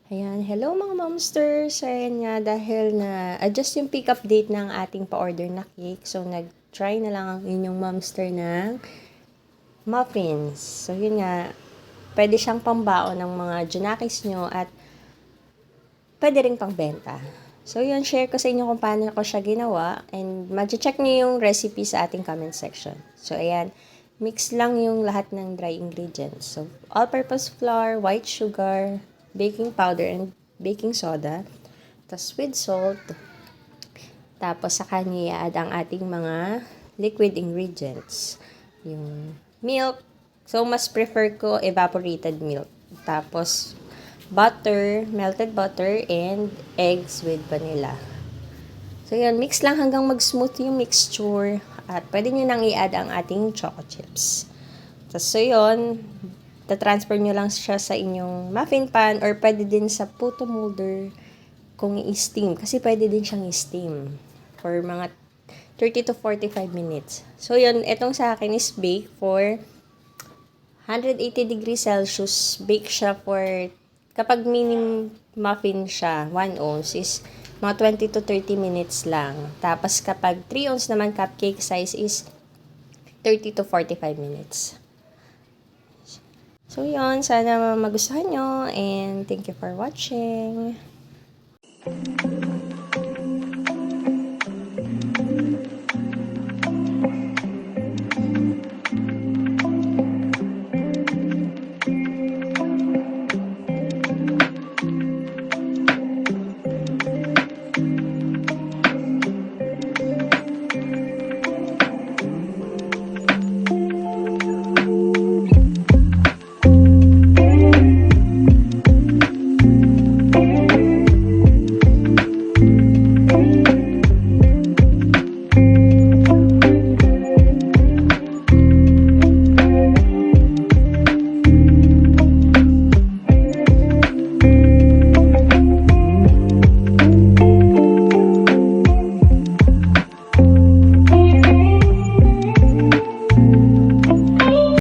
Ayan, hello mga momsters! Ayan nga, dahil na-adjust yung pick-up date ng ating pa-order na cake. So, nag-try na lang ang inyong momster ng muffins. So, yun nga, pwede siyang pambaon ng mga junakis nyo at pwede rin pangbenta. So, yun, share ko sa inyo kung paano ko siya ginawa. And, mag-check nyo yung recipe sa ating comment section. So, ayan, mix lang yung lahat ng dry ingredients. So, all-purpose flour, white sugar, baking powder, and baking soda. Tapos with salt. Tapos saka niya i-add ang ating mga liquid ingredients. Yung milk. So, mas prefer ko evaporated milk. Tapos, butter, melted butter, and eggs with vanilla. So, yun. Mix lang hanggang mag-smooth yung mixture. At pwede nyo nang i-add ang ating choco chips. So, yun. Ta-transfer nyo lang siya sa inyong muffin pan or pwede din sa puto molder kung i-steam. Kasi pwede din siyang i-steam for mga 30 to 45 minutes. So, yun. Itong sa akin is bake for 180 degrees Celsius. Bake siya for, kapag mini muffin siya, 1 ounce is mga 20 to 30 minutes lang. Tapos, kapag 3 ounce naman cupcake size is 30 to 45 minutes. So, yun. Sana magustuhan nyo. And thank you for watching.